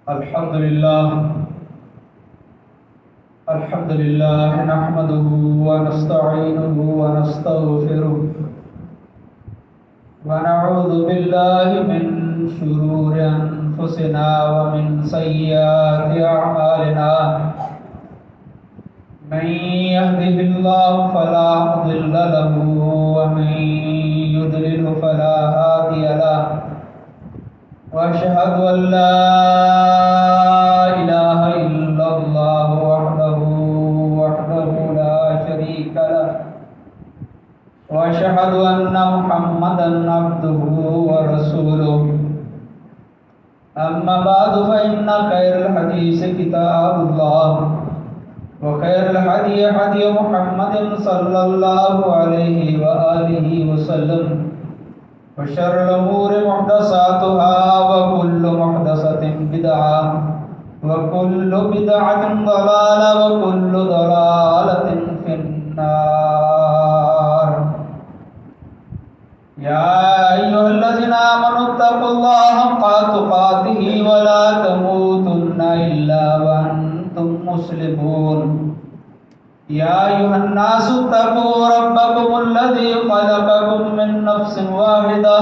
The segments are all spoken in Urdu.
الحمد لله نحمده ونستعينه ونستغفره ونعوذ بالله من شرور أنفسنا ومن سيئات أعمالنا من يهده الله فلا مضل له ومن يضلل فلا هادي له وأشهد أن لا إله إلا الله وحده لا شريك له وأشهد أن محمدا عبده ورسوله أما بعد فإن خير الحديث كتاب الله وخير الهدي هدي محمد صلى الله عليه وآله وسلم وشر الأمور محدثاتها وكل محدثة بدعة وكل بدعة ضلالة وكل ضلالة في النار. يا أيها الذين آمنوا اتقوا الله حق تقاته ولا تموتن إلا وأنتم مسلمون. يا أيها الناس اتقوا ربكم الذي خلقكم من نفس واحدة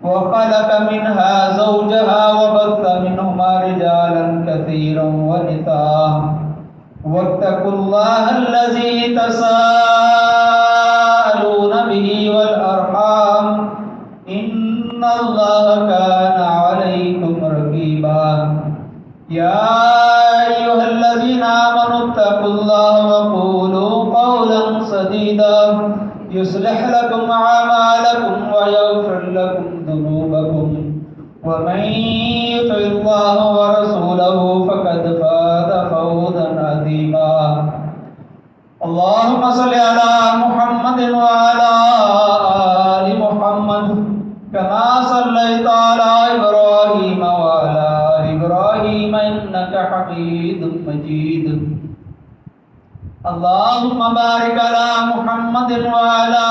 وخلق منها زوجها وبث منهما رجالا كثيرا ونساء واتقوا الله الذي تساءلون به والأرحام إن الله كان عليكم رقيبا. يا أيها الذين آمنوا اتقوا الله وقولوا قولا سديدا يصلح لكم أعمالكم ويغفر لكم ذنوبكم ومن يطع الله ورسوله فقد فاز فوزا عظيما. اللهم صل على محمد وعلى آل محمد كما صليت على إبراهيم وعلى آل إبراهيم إنك حميد مجيد. اللهم بارك على محمد وعلى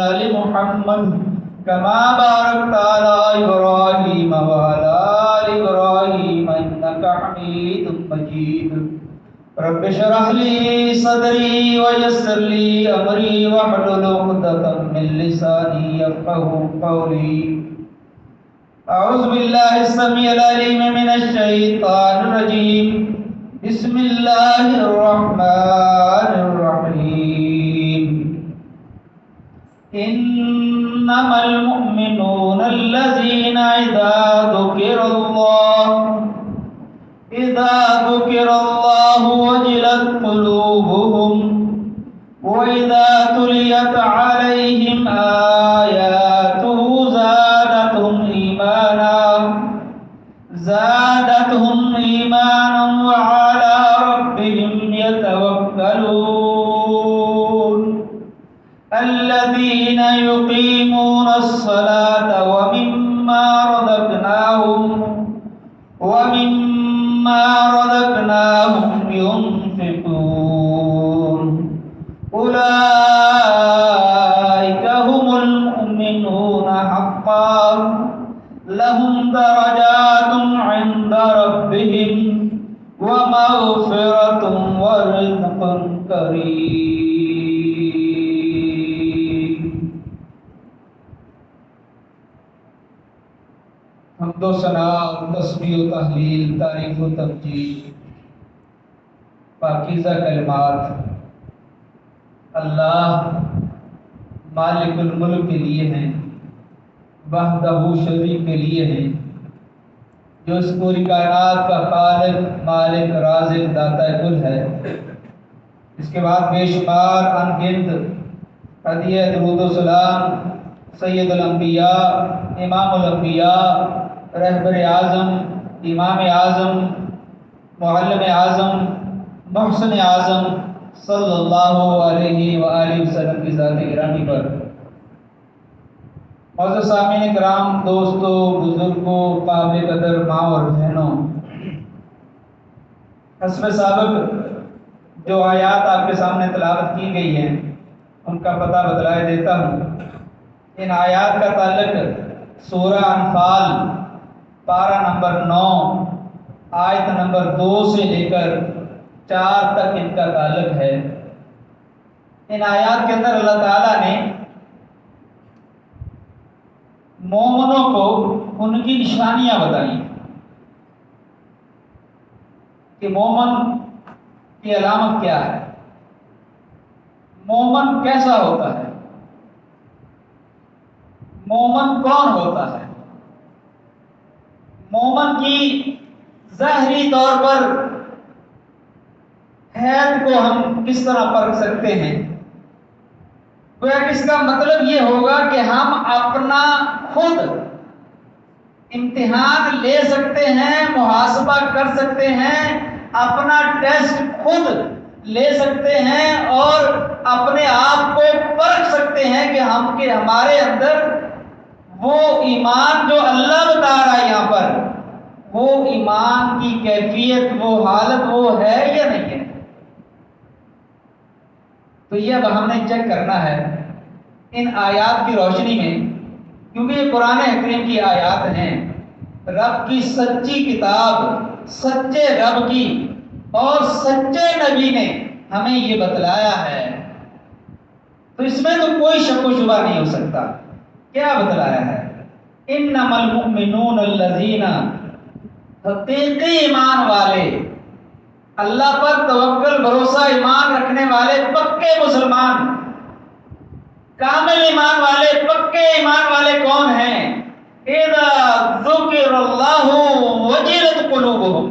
آل محمد كما باركت على إبراهيم وعلى آل إبراهيم إنك حميد مجيد. رب اشرح لي صدري ويسر لي أمري واحلل عقدة من لساني يفقهوا قولي. أعوذ بالله السميع العليم من الشيطان الرجيم. بسم الله الرحمن الرحيم. إنما المؤمنون الذين إذا ذكر الله وجلت قلوبهم وإذا تليت عليهم آياته زادتهم إيمانا وعلى ربهم يتوكلون. الذين يقيمون الصلاة ومما رزقناهم ينفقون. أولئك هم المؤمنون حقا لهم درجات عند ربهم ومغفرة ورزق كريم. حمد و ثنا و تسبیح و تحلیل تعریف و تمجید پاکیزہ کلمات اللہ مالک الملک کے لیے ہیں، وحدہ شریک کے لیے ہیں، جو اس پوری کائنات کا خالق مالک رازق داتا کل ہے. اس کے بعد بے شمار انگنت ہدیہ درود و سلام سید الانبیاء امام الانبیاء رہبر اعظم امام اعظم معلم اعظم محسن اعظم صلی اللہ علیہ وآلہ وسلم کی ذات گرامی پر. معزز سامعین کرام، دوستوں، بزرگوں، قابل قدر ماں اور بہنوں، حسب سابق جو آیات آپ کے سامنے تلاوت کی گئی ہیں ان کا پتہ بتلائے دیتا ہوں. ان آیات کا تعلق سورہ انفال پارہ نمبر 9 آیت نمبر 2 سے لے کر 4 تک ان کا تعلق ہے۔ ان آیات کے اندر اللہ تعالیٰ نے مومنوں کو ان کی نشانیاں بتائیں کہ مومن کی علامت کیا ہے، مومن کیسا ہوتا ہے، مومن کون ہوتا ہے، مومن کی ظاہری طور پر حیت کو ہم کس طرح پرکھ سکتے ہیں۔ گویا کہ اس کا مطلب یہ ہوگا کہ ہم اپنا خود امتحان لے سکتے ہیں، محاسبہ کر سکتے ہیں، اپنا ٹیسٹ خود لے سکتے ہیں اور اپنے آپ کو پرکھ سکتے ہیں کہ ہمارے اندر وہ ایمان جو اللہ بتا رہا ہے یہاں پر، وہ ایمان کی کیفیت، وہ حالت وہ ہے یا نہیں ہے۔ تو یہ اب ہم نے چیک کرنا ہے ان آیات کی روشنی میں، کیونکہ یہ قرآن حکیم کی آیات ہیں، رب کی سچی کتاب، سچے رب کی اور سچے نبی نے ہمیں یہ بتلایا ہے، تو اس میں تو کوئی شک و شبہ نہیں ہو سکتا۔ کیا بتلایا ہے؟ انما المؤمنون الذین، حقیقی ایمان والے، اللہ پر توکل بھروسہ ایمان رکھنے والے پکے مسلمان، کامل ایمان والے، پکے ایمان والے کون ہیں؟ اذا ذکر اللہ وجلت قلوبہم،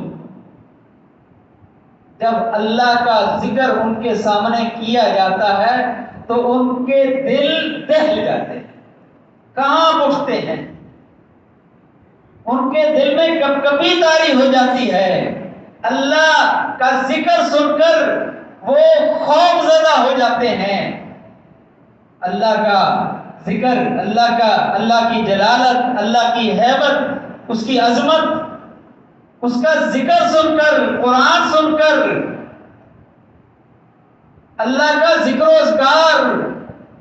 جب اللہ کا ذکر ان کے سامنے کیا جاتا ہے تو ان کے دل دہل جاتے ہیں، کانپ اٹھتے ہیں، ان کے دل میں کپکپی طاری ہو جاتی ہے، اللہ کا ذکر سن کر وہ خوف زدہ ہو جاتے ہیں۔ اللہ کا ذکر، اللہ کی جلالت، اللہ کی ہیبت، اس کی عظمت، اس کا ذکر سن کر، قرآن سن کر، اللہ کا ذکر و اذکار،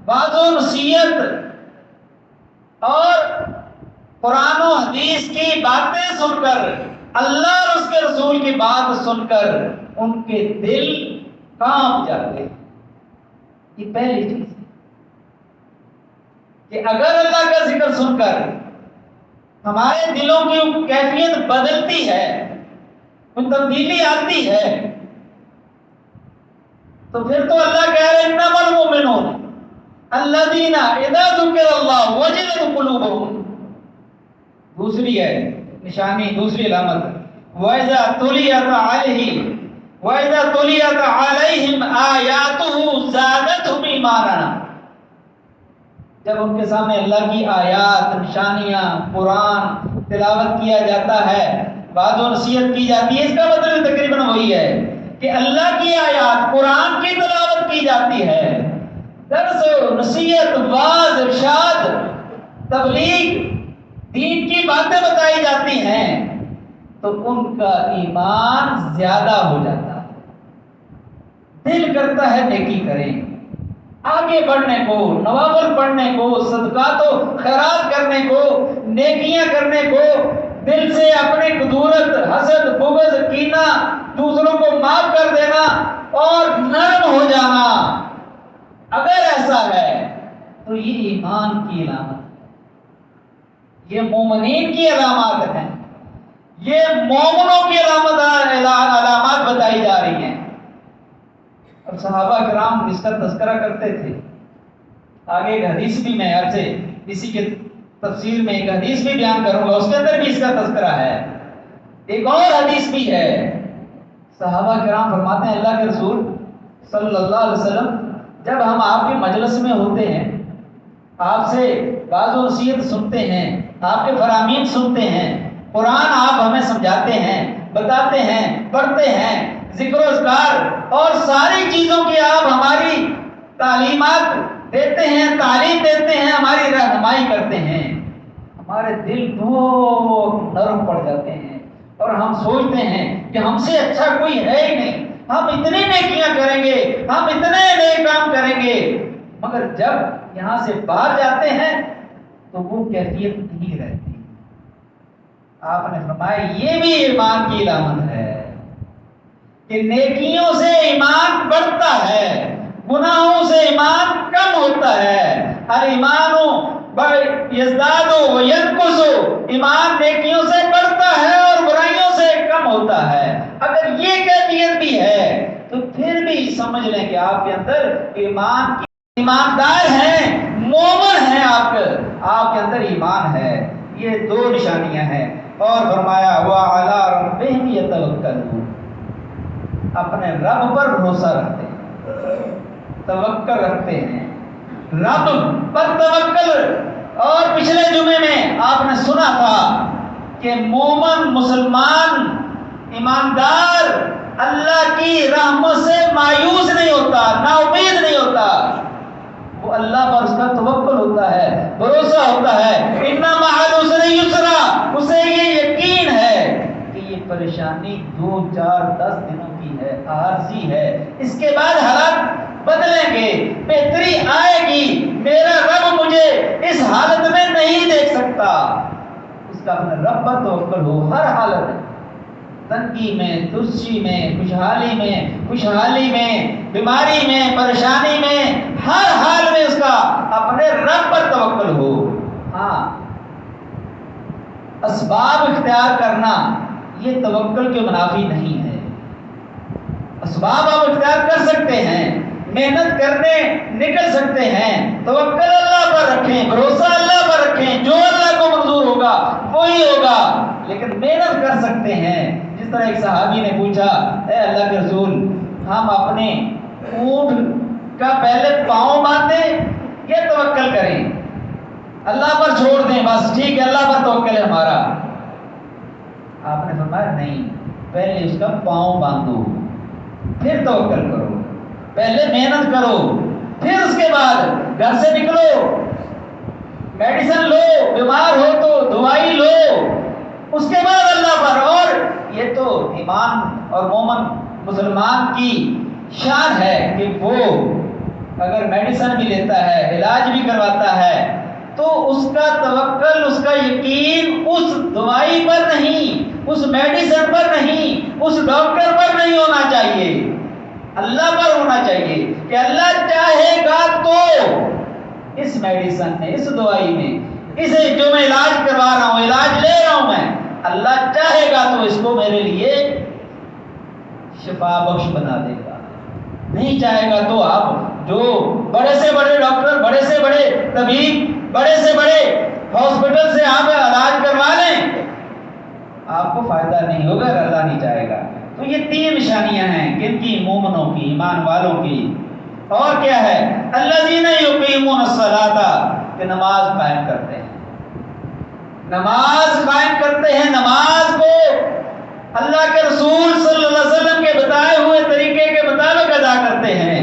وعظ و نصیحت اور قرآن و حدیث کی باتیں سن کر، اللہ اور اس کے رسول کی بات سن کر ان کے دل کانپ جاتے ہیں۔ یہ پہلی چیز ہے کہ اگر اللہ کا ذکر سن کر ہمارے دلوں کی کیفیت بدلتی ہے، کوئی تبدیلی آتی ہے، تو پھر تو اللہ کہہ رہے ہیں انما المؤمنون الذین اذا ذکر اللہ وجلت قلوبہم۔ دوسری ہے نشانی، دوسری علامت، وَإِذَا تُلِيَتْ عَلَيْهِمْ آيَاتُهُ زَادَتْهُمْ إِيمَانًا، جب ان کے سامنے اللہ کی آیات، نشانیاں، قرآن تلاوت کیا جاتا ہے، وعظ و نصیحت کی جاتی ہے، اس کا مطلب تقریباً وہی ہے کہ اللہ کی آیات، قرآن کی تلاوت کی جاتی ہے، درس و نصیحت، وعظ، ارشاد، تبلیغ، دین کی باتیں بتائی جاتی ہیں، تو ان کا ایمان زیادہ ہو جاتا ہے، دل کرتا ہے نیکی کریں، آگے بڑھنے کو، نوافل پڑھنے کو، صدقات و خیرات کرنے کو، نیکیاں کرنے کو، دل سے اپنی کدورت، حسد، بغض، کینہ، دوسروں کو معاف کر دینا اور نرم ہو جانا، اگر ایسا ہے تو یہ ایمان کی علامت ہے، یہ مومنین کی علامات ہیں، یہ مومنوں کی علامات بتائی جا رہی ہیں۔ اور صحابہ کرام اس کا تذکرہ کرتے تھے، آگے ایک حدیث بھی میں آپ سے اسی کے تفسیر میں ایک حدیث بھی بیان کروں گا، اس کے اندر بھی اس کا تذکرہ ہے۔ ایک اور حدیث بھی ہے، صحابہ کرام فرماتے ہیں اللہ کے رسول صلی اللہ علیہ وسلم جب ہم آپ کے مجلس میں ہوتے ہیں، آپ سے وعظ و نصیحت سنتے ہیں، آپ کے فرامین سنتے ہیں، قرآن آپ ہمیں سمجھاتے ہیں، بتاتے ہیں، پڑھتے ہیں، ذکر و اذکار اور ساری چیزوں کی آپ ہماری تعلیمات دیتے ہیں، تعلیم دیتے ہیں، ہماری رہنمائی کرتے ہیں، ہمارے دل بہت نرم پڑ جاتے ہیں اور ہم سوچتے ہیں کہ ہم سے اچھا کوئی ہے ہی نہیں، ہم اتنی نیکیاں کریں گے، ہم اتنے نیک کام کریں گے، مگر جب یہاں سے باہر جاتے ہیں تو وہ کیفیت نہیں رہتی۔ آپ نے فرمایا یہ بھی ایمان کی علامت ہے کہ نیکیوں سے ایمان بڑھتا ہے، گناہوں سے ایمان کم ہوتا ہے۔ الایمان یزداد و ینقص، ایمان نیکیوں سے بڑھتا ہے اور برائیوں سے کم ہوتا ہے۔ اگر یہ کیفیت بھی ہے تو پھر بھی سمجھ لیں کہ آپ کے اندر ایماندار ہیں، مومن ہیں، آپ کے اندر ایمان ہے۔ یہ دو نشانیاں ہیں۔ اور فرمایا وَعَلَىٰ رَبِّهِمْ يَتَوَكَّلُونَ، اپنے رب پر بھروسہ رکھتے ہیں، توکل رکھتے ہیں، رب پر توکل۔ اور پچھلے جمعے میں آپ نے سنا تھا کہ مومن، مسلمان، ایماندار اللہ کی رحمت سے مایوس نہیں ہوتا، نا امید نہیں ہوتا، وہ اللہ پر اس کا توکل ہوتا ہے، بھروسہ ہوتا ہے۔ اِنَّ مَعَ الْعُسْرِ يُسْرًا، اسے یہ یقین ہے کہ یہ پریشانی 2، 4، 10 دنوں کی ہے، عارضی ہے، اس کے بعد حالات بدلیں گے، بہتری آئے گی، میرا رب مجھے اس حالت میں نہیں دیکھ سکتا۔ اس کا اپنے رب پر توکل ہو ہر حالت میں، تنگی میں، ترسی میں، خوشحالی میں، بیماری میں، پریشانی میں، ہر حال میں اس کا اپنے رب پر توکل ہو۔ ہاں، اسباب اختیار کرنا یہ توکل کے منافی نہیں ہے۔ اسباب آپ اختیار کر سکتے ہیں، محنت کرنے نکل سکتے ہیں، توکل اللہ پر رکھیں، بھروسہ اللہ پر رکھیں، جو اللہ کو منظور ہوگا وہی ہوگا، لیکن محنت کر سکتے ہیں۔ جس طرح ایک صحابی نے پوچھا، اے اللہ کے رسول، ہم اپنے اونٹ کا پہلے پاؤں باندھیں یا توکل کریں؟ اللہ پر چھوڑ دیں، بس ٹھیک ہے، اللہ پر توکل ہے ہمارا۔ آپ نے فرمایا نہیں، پہلے اس کا پاؤں باندھو، پھر توکل کرو، پہلے محنت کرو، پھر اس کے بعد گھر سے نکلو، میڈیسن لو، بیمار ہو تو دوائی لو، اس کے بعد اللہ پر۔ اور یہ تو ایمان اور مومن مسلمان کی شان ہے کہ وہ اگر میڈیسن بھی لیتا ہے، علاج بھی کرواتا ہے، تو اس کا توکل، اس کا یقین اس دوائی پر نہیں، اس میڈیسن پر نہیں، اس ڈاکٹر پر نہیں ہونا چاہیے، اللہ پر ہونا چاہیے کہ اللہ چاہے گا تو اس میڈیسن میں، اس دوائی میں، اسے جو میں علاج کروا رہا ہوں، علاج لے رہا ہوں میں، اللہ چاہے گا تو اس کو میرے لیے شفا بخش بنا دے گا۔ نہیں چاہے گا تو آپ جو بڑے سے بڑے ڈاکٹر، بڑے سے بڑے طبیب، بڑے سے بڑے ہاسپٹل سے آپ علاج کروا لیں، آپ کو فائدہ نہیں ہوگا اگر اللہ نہیں چاہے گا۔ تو یہ 3 نشانیاں ہیں کن کی؟ مومنوں کی، ایمان والوں کی۔ اور کیا ہے؟ الذین یقیمون الصلاۃ، کہ نماز قائم کرتے ہیں، نماز قائم کرتے ہیں، نماز کو اللہ کے رسول صلی اللہ علیہ وسلم کے بتائے ہوئے طریقے کے مطابق ادا کرتے ہیں،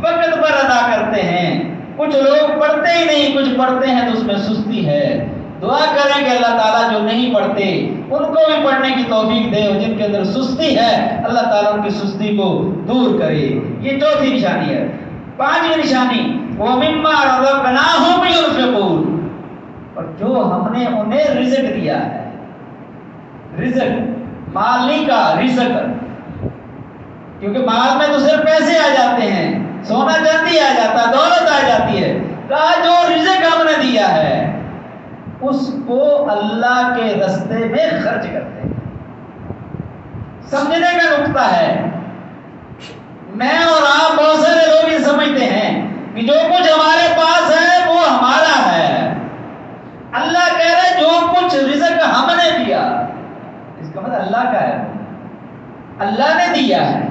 وقت پر ادا کرتے ہیں۔ کچھ لوگ پڑھتے ہی نہیں، کچھ پڑھتے ہیں تو اس میں سستی ہے۔ دعا کریں کہ اللہ تعالیٰ جو نہیں پڑھتے ان کو بھی پڑھنے کی توفیق دے، اور جن کے اندر سستی ہے اللہ تعالیٰ ان کی سستی کو دور کرے۔ یہ 4تھی نشانی ہے۔ 5ویں نشانی وَمِمَّا رَزَقْنَاهُمْ يُنْفِقُونَ، اور جو ہم نے انہیں رزق دیا ہے، رزق مالی کا رزق، کیونکہ مال میں تو صرف پیسے آ جاتے ہیں، سونا چاندی آ جاتا ہے، دولت آ جاتی ہے، کہا جو رزق ہم نے دیا ہے اس کو اللہ کے راستے میں خرچ کرتے ہیں۔ سمجھنے کا نقطہ ہے، میں اور آپ بہت سارے لوگ یہ سمجھتے ہیں کہ جو کچھ ہمارے پاس ہے وہ ہمارا ہے۔ اللہ کہہ رہے جو کچھ رزق ہم نے دیا، اس کا مطلب اللہ کا ہے، اللہ نے دیا ہے۔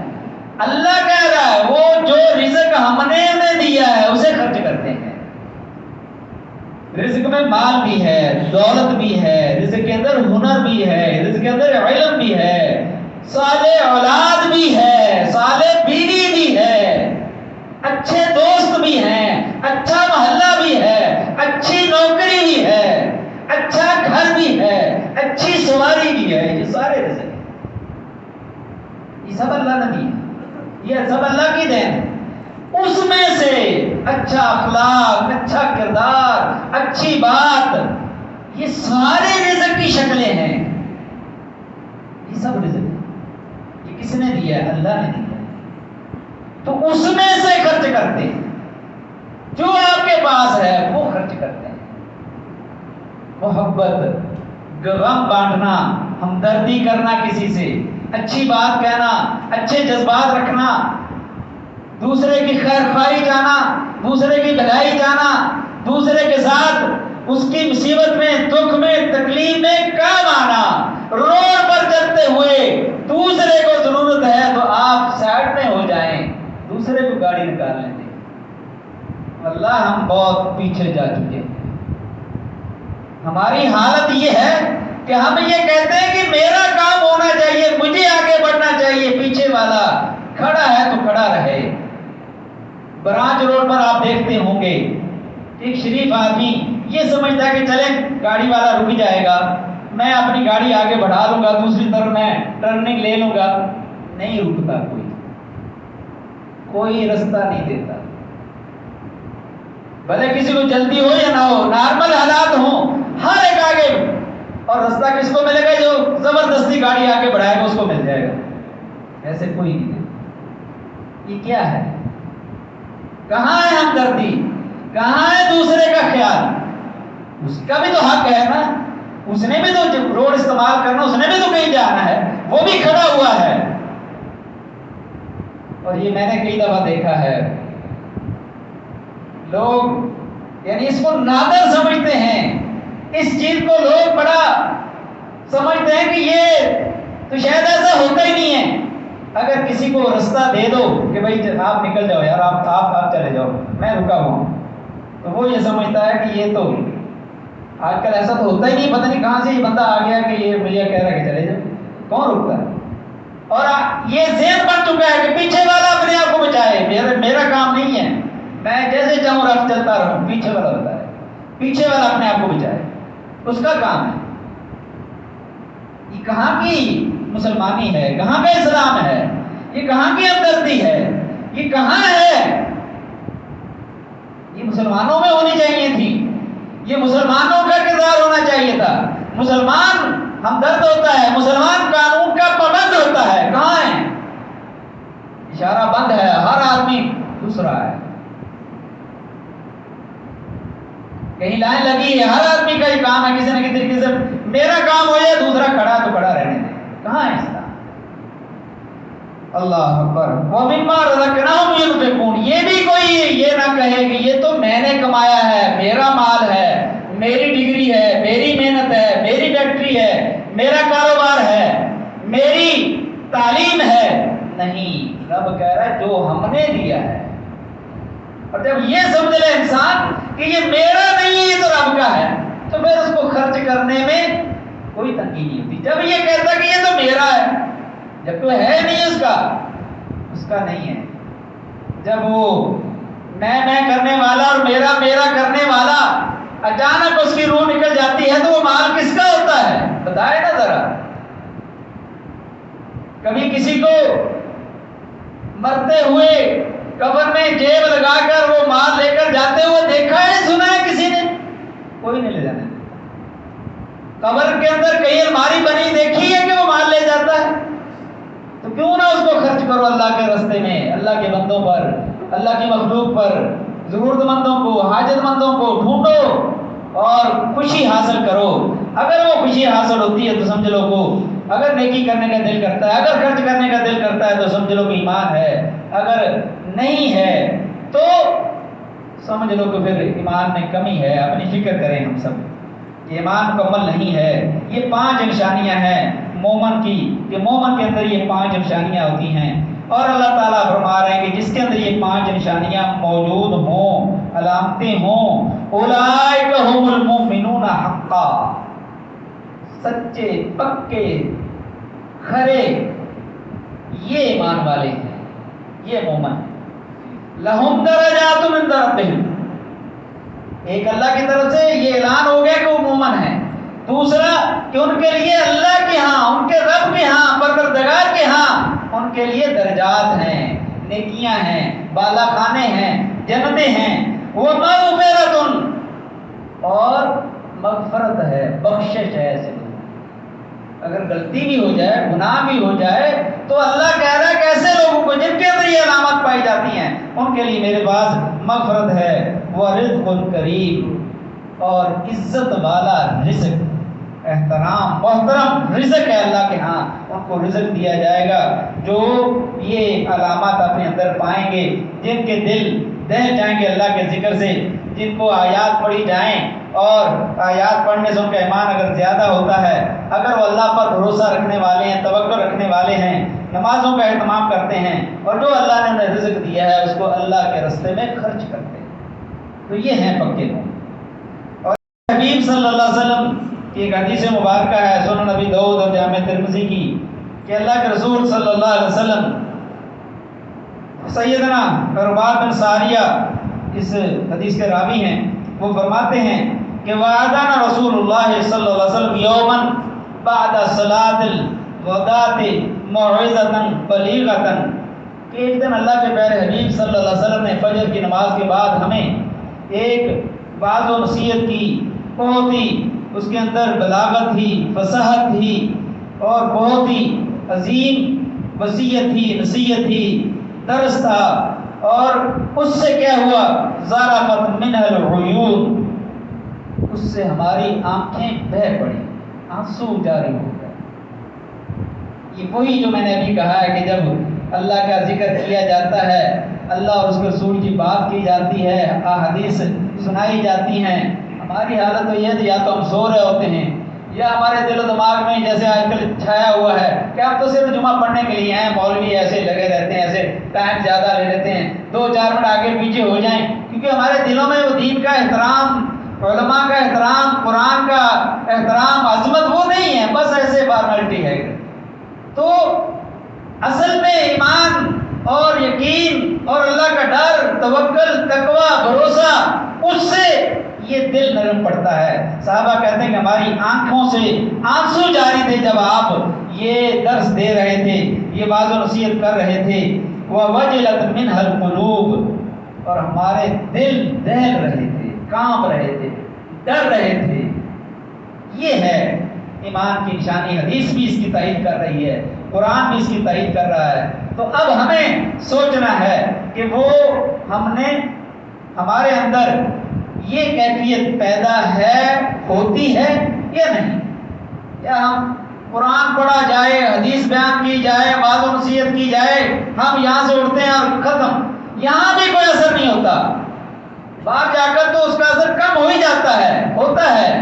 اللہ کہہ رہا ہے وہ جو رزق ہم نے انہیں دیا ہے اسے خرچ کرتے ہیں۔ رزق میں مال بھی ہے، دولت بھی ہے، رزق کے اندر ہنر بھی ہے، رزق کے اندر علم بھی ہے، صالح اولاد بھی ہے، صالح بیوی بھی ہے، اچھے دوست بھی ہیں، اچھا محلہ بھی ہے، اچھی نوکری بھی ہے، اچھا گھر بھی ہے، اچھی سواری بھی ہے۔ یہ سارے رزق ہیں، یہ سب اللہ نے دی، یہ سب اللہ کی دین ہے۔ اس میں سے اچھا اخلاق، اچھا کردار، اچھی بات، یہ سارے رزق کی شکلیں ہیں۔ رزق ہے، یہ کس نے دیا ہے؟ اللہ نے دیا ہے، تو اس میں سے خرچ کرتے ہیں، جو آپ کے پاس ہے وہ خرچ کرتے ہیں۔ محبت، غم بانٹنا، ہمدردی کرنا، کسی سے اچھی بات کہنا، اچھے جذبات رکھنا، دوسرے کی خیر خواہی جانا، دوسرے کی بھلائی جانا، دوسرے کے ساتھ اس کی مصیبت میں، دکھ میں، تکلیف میں کام آنا، روڈ پر چلتے ہوئے دوسرے کو ضرورت ہے تو آپ سائڈ میں ہو جائیں، دوسرے کو گاڑی نکال لیں۔ اللہ ہم بہت پیچھے جا چکے ہیں۔ ہماری حالت یہ ہے کہ ہم یہ کہتے ہیں کہ میرا کام ہونا چاہیے، مجھے آگے بڑھنا چاہیے، پیچھے والا کھڑا ہے تو کھڑا رہے۔ برانچ روڈ پر آپ دیکھتے ہوں گے ایک شریف آدمی یہ سمجھتا ہے کہ چلیں گاڑی والا رک جائے گا، میں اپنی گاڑی آگے بڑھا لوں گا، دوسری طرف میں ٹرننگ لے لوں گا۔ نہیں رکتا، کوئی رستہ نہیں دیتا، بھلے کسی کو جلدی ہو یا نہ ہو، نارمل حالات ہوں، ہر ایک آگے، اور رستہ کس کو ملے گا؟ جو زبردستی گاڑی آگے بڑھائے گا اس کو مل جائے گا، ایسے کوئی نہیں ہے۔ یہ کیا ہے؟ کہاں ہے ہمدردی؟ کہاں ہے دوسرے کا خیال؟ اس کا بھی تو حق ہے نا، اس نے بھی تو روڈ استعمال کرنا، اس نے بھی تو کہیں جانا ہے، وہ بھی کھڑا ہوا ہے۔ اور یہ میں نے کئی دفعہ دیکھا ہے، لوگ یعنی اس کو نادر سمجھتے ہیں، اس چیز کو لوگ بڑا سمجھتے ہیں کہ یہ تو شاید ایسا ہوتا ہی نہیں ہے۔ اگر کسی کو رستہ دے دو کہ بھائی آپ نکل جاؤ یار، آپ چلے جاؤ، میں رکا ہوں، تو وہ یہ سمجھتا ہے کہ یہ تو آج کل ایسا تو ہوتا ہی نہیں، پتہ نہیں کہاں سے یہ بندہ آ گیا کہ یہ مجھے کہہ رہا ہے کہ چلے جاؤ، کون رکتا ہے؟ اور یہ ذہن بن چکا ہے کہ پیچھے والا اپنے آپ کو بچائے، میرا کام نہیں ہے، میں جیسے چاہوں رف چلتا رہوں، پیچھے والا بتا ہے، پیچھے والا اپنے آپ کو بچائے، اس کا کام ہے۔ یہ کہاں کی مسلمانی ہے؟ کہاں کا اسلام ہے؟ یہ کہاں کی ہمدردی ہے؟ یہ کہاں ہے؟ یہ مسلمانوں میں ہونی چاہیے تھی، یہ مسلمانوں کا کردار ہونا چاہیے تھا۔ مسلمان ہمدرد ہوتا ہے، مسلمان قانون کا پابند ہوتا ہے، کہاں ہے؟ اشارہ بند ہے، ہر آدمی دوسرا ہے، کہیں لائن لگی ہے، ہر آدمی کا یہ کام ہے کسی نہ کسی طریقے سے میرا کام ہو جائے، دوسرا کھڑا تو کھڑا رہنے دے، کہاں ہے اسلام؟ اللہ اکبر۔ وَمِمَّا رَزَقْنَاهُمْ يُنْفِقُونَ، یہ بھی کوئی یہ نہ کہے کہ یہ تو میں نے کمایا ہے، میرا مال ہے، میری ڈگری ہے، میری محنت ہے، میری فیکٹری ہے، میرا کاروبار ہے، میری تعلیم ہے۔ نہیں، رب کہہ رہا ہے جو ہم نے دیا ہے۔ اور جب یہ سمجھ لے انسان کہ یہ میرا نہیں ہے، یہ تو رب کا ہے، تو پھر اس کو خرچ کرنے میں کوئی تنگی نہیں ہوتی۔ جب یہ کہتا کہ یہ تو میرا ہے، جب تو ہے نہیں اس کا نہیں ہے، جب وہ میں کرنے والا اور میرا کرنے والا اچانک اس کی روح نکل جاتی ہے تو وہ مال کس کا ہوتا ہے؟ بتائے نا ذرا۔ کبھی کسی کو مرتے ہوئے قبر میں جیب لگا کر وہ مال لے کر جاتے ہوئے دیکھا ہے، سنا ہے کسی نے؟ کوئی نہیں لے جانا۔ قبر کے اندر کہیں الماری بنی دیکھی ہے کہ وہ مال لے جاتا ہے؟ تو کیوں نہ اس کو خرچ کرو اللہ کے راستے میں، اللہ کے بندوں پر، اللہ کی مخلوق پر، ضرورت مندوں کو، حاجت مندوں کو ڈھونڈو اور خوشی حاصل کرو۔ اگر وہ خوشی حاصل ہوتی ہے تو سمجھ لو کو، اگر نیکی کرنے کا دل کرتا ہے، اگر خرچ کرنے کا دل کرتا ہے تو سمجھ لو کہ ایمان ہے، اگر نہیں ہے تو سمجھ لو کہ پھر ایمان میں کمی ہے۔ اپنی فکر کریں ہم سب، ایمان مکمل نہیں ہے۔ یہ 5 نشانیاں ہیں مومن کی، کہ مومن کے اندر یہ 5 نشانیاں ہوتی ہیں، اور اللہ تعالیٰ فرما رہے ہیں کہ جس کے اندر یہ 5 نشانیاں موجود ہوں، علامتیں ہوں، اولئک ھم المؤمنون حقا، سچے پکے کھرے یہ ایمان والے ہیں، یہ مومن۔ لہم درجات عند ربہم، ایک اللہ کی طرف سے یہ اعلان ہو گیا کہ وہ مومن ہے۔ دوسرا کہ ان کے لیے اللہ کے ہاں، ان کے رب کے ہاں، پروردگار کے ہاں ان کے لیے درجات ہیں، نیکیاں ہیں، بالا خانے ہیں، جنتیں ہیں۔ وَمَغْفِرَةٌ، اور مغفرت ہے، بخشش ہے ایسے لوگوں۔ اگر غلطی بھی ہو جائے، گناہ بھی ہو جائے، تو اللہ کہہ رہا ہے کیسے لوگوں کو جن کے اندر یہ علامات پائی جاتی ہیں ان کے لیے میرے پاس مغفرت ہے، وَرِزْقٌ کریم، اور عزت والا رزق، احترام محترم رزق ہے اللہ کے ہاں، ان کو رزق دیا جائے گا جو یہ علامات اپنے اندر پائیں گے، جن کے دل دہل جائیں گے اللہ کے ذکر سے، جن کو آیات پڑھی جائیں اور آیات پڑھنے سے ان کا ایمان اگر زیادہ ہوتا ہے، اگر وہ اللہ پر بھروسہ رکھنے والے ہیں، توکل رکھنے والے ہیں، نمازوں کا اہتمام کرتے ہیں، اور جو اللہ نے انہیں رزق دیا ہے اس کو اللہ کے راستے میں خرچ کرتے ہیں، تو یہ ہیں پکے مومن۔ اور حبیب صلی اللہ علیہ وسلم کی ایک حدیث مبارکہ ہے سنن نبی داؤد اور جامع ترمذی کی، کہ اللہ کے رسول صلی اللہ علیہ وسلم سیدنا عرباد بن ساریہ اس حدیث کے راوی ہیں، وہ فرماتے ہیں کہ وعدنا رسول اللہ صلی اللہ علیہ وسلم یومن بعد صلاۃ الغداۃ موعظۃ بلیغۃ، کہ ایک دن اللہ کے پیارے حبیب صلی اللہ علیہ وسلم نے فجر کی نماز کے بعد ہمیں ایک واعظ و نصیحت کی، بہت ہی اس کے اندر بلاغت تھی، فصاحت تھی، اور بہت ہی عظیم وصیت تھی، نصیحت تھی، درس تھا، اور اس سے کیا ہوا، ذرفت منہ العیون، اس سے ہماری آنکھیں بہہ پڑی، آنسو جاری ہو گئے۔ یہ وہی جو میں نے ابھی کہا ہے کہ جب اللہ کا ذکر کیا جاتا ہے، اللہ اور اس کے رسول کی بات کی جاتی ہے، احادیث سنائی جاتی ہیں، ہماری حالت تو یہ ہے یا تو ہم سو رہے ہوتے ہیں، یا ہمارے دل و دماغ میں جیسے آج کل چھایا ہوا ہے کہ ہم تو صرف جمعہ پڑھنے کے لیے ہیں، مولوی ایسے لگے رہتے ہیں، ایسے ٹائم زیادہ لے لیتے ہیں، 2-4 منٹ آگے پیچھے ہو جائیں، کیونکہ ہمارے دلوں میں وہ دین کا احترام، علماء کا احترام، قرآن کا احترام، عظمت وہ نہیں ہے، بس ایسے فارمیلٹی ہے۔ تو اصل میں ایمان اور یقین اور اللہ کا ڈر، توکل، تقوی، بھروسہ، اس سے یہ دل نرم پڑتا ہے۔ صحابہ کہتے ہیں کہ ہماری آنکھوں سے آنسو جاری تھے جب آپ یہ درس دے رہے تھے، یہ واعظ و نصیحت کر رہے تھے، وَوَجِلَتْ مِنْهَا الْقُلُوبُ، اور ہمارے دل دہل رہے تھے، کانپ رہے تھے، ڈر رہے تھے۔ یہ ہے ایمان کی نشانی، حدیث بھی اس کی تائید کر رہی ہے، قرآن بھی اس کی تائید کر رہا ہے۔ تو اب ہمیں سوچنا ہے کہ وہ ہم نے ہمارے اندر یہ کیفیت پیدا ہے، ہوتی ہے یا نہیں، یا ہم قرآن پڑھا جائے، حدیث بیان کی جائے، واعظ و نصیحت کی جائے، ہم یہاں سے اٹھتے ہیں اور ختم، یہاں بھی کوئی اثر نہیں ہوتا، باہر جا کر تو اس کا اثر کم ہو ہی جاتا ہے، ہوتا ہے،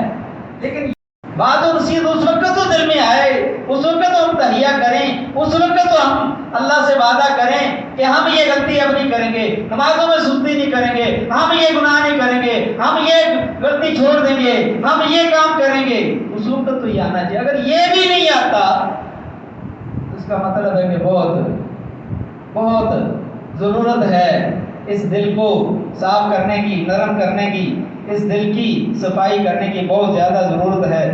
لیکن واعظ و نصیحت اس وقت تو دل میں آئے، اس وقت تو ہم تہیہ کریں، اس وقت تو ہم اللہ سے وعدہ کریں کہ ہم یہ غلطی اب نہیں کریں گے، نمازوں میں سستی نہیں کریں گے، ہم یہ گناہ نہیں کریں گے، ہم یہ غلطی چھوڑ دیں گے، ہم یہ کام کریں گے، اس وقت تو یہ آنا چاہیے۔ اگر یہ بھی نہیں آتا اس کا مطلب ہے کہ بہت ضرورت ہے اس دل کو صاف کرنے کی، نرم کرنے کی، اس دل کی صفائی کرنے کی بہت زیادہ ضرورت ہے۔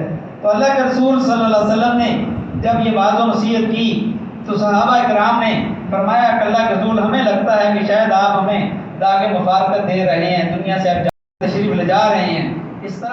تو اللہ کے رسول صلی اللہ علیہ وسلم نے جب یہ واعظ و نصیحت کی تو صحابہ کرام نے فرمایا کہ اللہ کے رسول ہمیں لگتا ہے کہ شاید آپ ہمیں داغ مفارقت دے رہے ہیں، دنیا سے اب تشریف لے جا رہے ہیں، اس طرح